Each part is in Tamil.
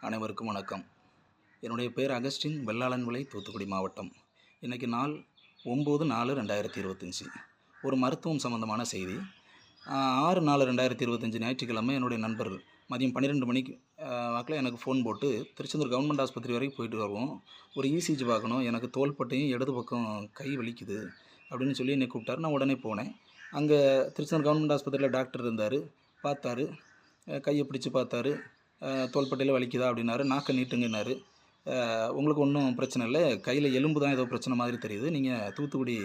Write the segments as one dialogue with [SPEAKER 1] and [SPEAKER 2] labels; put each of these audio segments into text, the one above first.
[SPEAKER 1] அனைவருக்கும் வணக்கம். என்னுடைய பேர் அகஸ்டின், வெள்ளாளன்விளை, தூத்துக்குடி மாவட்டம். இன்றைக்கி நாள் 9/4/2025. ஒரு மருத்துவம் சம்மந்தமான செய்தி. 6/4/2025 ஞாயிற்றுக்கிழமை என்னுடைய நண்பர் மதியம் 12 மணிக்கு வாக்கில் எனக்கு ஃபோன் போட்டு, திருச்செந்தூர் கவர்மெண்ட் ஆஸ்பத்திரி வரைக்கும் போயிட்டு வருவோம், ஒரு இசிஜி பார்க்கணும், எனக்கு தோள்பட்டையும் இடது பக்கம் கை வலிக்குது அப்படின்னு சொல்லி என்னை கூப்பிட்டாரு. நான் உடனே போனேன். அங்கே திருச்செந்தூர் கவர்மெண்ட் ஆஸ்பத்திரியில் டாக்டர் இருந்தார். பார்த்தாரு, கையை பிடிச்சி பார்த்தாரு. தோள்பட்டையில் வலிக்குதா அப்படின்னாரு. நாக்கை நீட்டுங்கன்னாரு. உங்களுக்கு ஒன்றும் பிரச்சனை இல்லை, கையில் எலும்பு தான் ஏதோ பிரச்சனை மாதிரி தெரியுது, நீங்கள் தூத்துக்குடி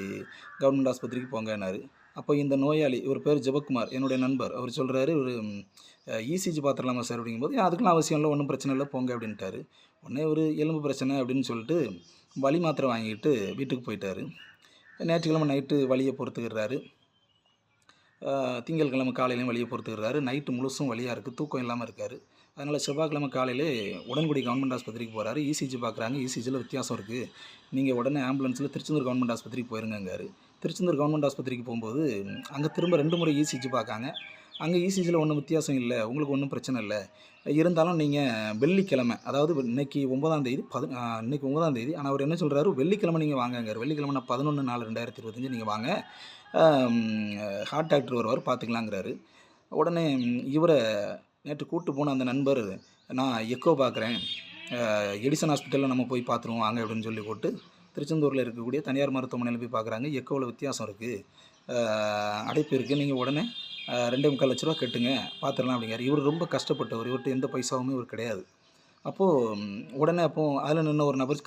[SPEAKER 1] கவர்மெண்ட் ஆஸ்பத்திரிக்கு போங்கன்னாரு. அப்போ இந்த நோயாளி, இவர் பேர் ஜெபக்குமார், என்னுடைய நண்பர், அவர் சொல்கிறாரு, ஒரு இசிஜி பார்த்துடலாமா சார் அப்படிங்கும்போது, அதுக்கெலாம் அவசியம் இல்லை, ஒன்றும் பிரச்சனை இல்லை, போங்க அப்படின்ட்டாரு. உடனே ஒரு எலும்பு பிரச்சனை அப்படின்னு சொல்லிட்டு வலி மாத்திரை வாங்கிட்டு வீட்டுக்கு போயிட்டார். ஞாயிற்றுக்கிழமை நைட்டு வலியை பொறுத்துக்கிறாரு. திங்கட்கிழமை காலையிலையும் வலியை பொறுத்துக்கிறாரு. நைட்டு முழுசும் வலியாக இருக்குது, தூக்கம் இல்லாமல் இருக்கார். அதனால் செவ்வாய்க்கிழமை காலையிலே உடன்குடி கவர்மெண்ட் ஆஸ்பத்திரிக்கு போகிறாரு. இசிஜி பார்க்குறாங்க. இசிஜியில் வித்தியாசம் இருக்குது, நீங்கள் உடனே ஆம்புலன்ஸில் திருச்செந்தூர் கவர்மெண்ட் ஆஸ்பத்திரிக்கு போயிருங்கங்காரு. திருச்செந்தூர் கவர்மெண்ட் ஆஸ்பத்திரிக்கு போகும்போது அங்கே திரும்ப 2 முறை இசிஜி பார்க்காங்க. அங்கே இசிஜியில் ஒன்றும் வித்தியாசம் இல்லை, உங்களுக்கு ஒன்றும் பிரச்சனை இல்லை, இருந்தாலும் நீங்கள் வெள்ளிக்கிழமை, அதாவது இன்றைக்கி 9ஆம் தேதி, இன்றைக்கி 9ஆம் தேதி, ஆனால் அவர் என்ன சொல்கிறாரு, வெள்ளிக்கிழமை நீங்கள் வாங்கங்கார். வெள்ளிக்கிழமை நான் 11/4/2025 நீங்கள் வாங்க, ஹார்ட் டாக்டர் வருவார், பார்த்துக்கலாங்கிறாரு. உடனே இவரை நேற்று கூப்பிட்டு போன அந்த நண்பர், நான் எக்கோ பார்க்குறேன், எடிசன் ஹாஸ்பிட்டலில் நம்ம போய் பார்த்துருவோம் வாங்க அப்படின்னு சொல்லி போட்டு திருச்செந்தூரில் இருக்கக்கூடிய தனியார் மருத்துவமனையில் போய் பார்க்குறாங்க. எக்கோவில் வித்தியாசம் இருக்குது, அடைப்பு இருக்குது, நீங்கள் உடனே 2,25 லட்ச ரூபா கட்டுங்க, பார்த்துடலாம் அப்படிங்கிறார். இவர் ரொம்ப கஷ்டப்பட்டவர், இவர்கிட்ட எந்த பைசாவுமே இவர் கிடையாது. அப்போது உடனே அதில் நின்று ஒரு நபர்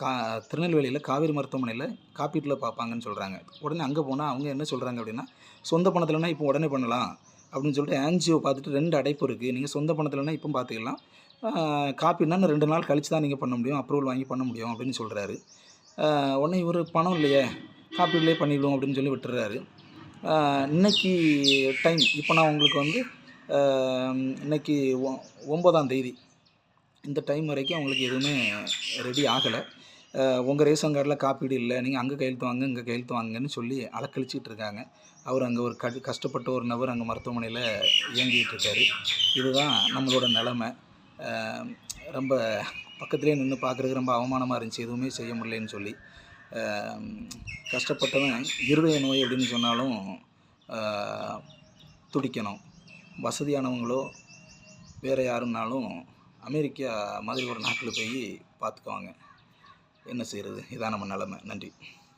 [SPEAKER 1] திருநெல்வேலியில் காவேரி மருத்துவமனையில் காப்பீட்டில் பார்ப்பாங்கன்னு சொல்கிறாங்க. உடனே அங்கே போனால் அவங்க என்ன சொல்கிறாங்க அப்படின்னா, சொந்த பணத்தில்னா இப்போ உடனே பண்ணலாம் அப்படின்னு சொல்லிட்டு ஆன்ஜியோ பார்த்துட்டு 2 அடைப்பு இருக்குது, நீங்கள் சொந்த பணத்தில்னா இப்போ பார்த்துக்கலாம், காப்பீடுனா 2 நாள் கழித்து தான் நீங்கள் பண்ண முடியும், அப்ரூவல் வாங்கி பண்ண முடியும் அப்படின்னு சொல்கிறாரு. உடனே இவர் பணம் இல்லையே, காப்பீடுலேயே பண்ணிவிடுவோம் அப்படின்னு சொல்லி விட்டுறாரு. இன்றைக்கி டைம், இப்போ நான் உங்களுக்கு வந்து இன்றைக்கி 9ஆம் தேதி, இந்த டைம் வரைக்கும் அவங்களுக்கு எதுவுமே ரெடி ஆகலை. உங்கள் ரேஷன் கார்டில் காப்பீடு இல்லை, நீங்கள் அங்கே கையெழுத்து வாங்க, இங்கே கையெழுத்து வாங்கன்னு சொல்லி அலக்கழிச்சிட்டு இருக்காங்க. அவர் அங்கே ஒரு கஷ்டப்பட்ட ஒரு நபர் அங்கே மருத்துவமனையில் இயங்கிகிட்டு இருக்கார். இதுதான் நம்மளோட நிலமை. ரொம்ப பக்கத்துலேயே நின்று பார்க்குறதுக்கு ரொம்ப அவமானமாக இருந்துச்சு, எதுவுமே செய்ய முடியலன்னு சொல்லி. கஷ்டப்பட்டவன் இருதய நோய் அப்படின்னு சொன்னாலும் துடிக்கணும். வசதியானவங்களோ வேறு யாருன்னாலும் அமெரிக்கா மாதிரி ஒரு நாட்டில் போய் பார்த்துக்குவாங்க. என்ன செய்கிறது, இதான் நம்ம நிலமை. நன்றி.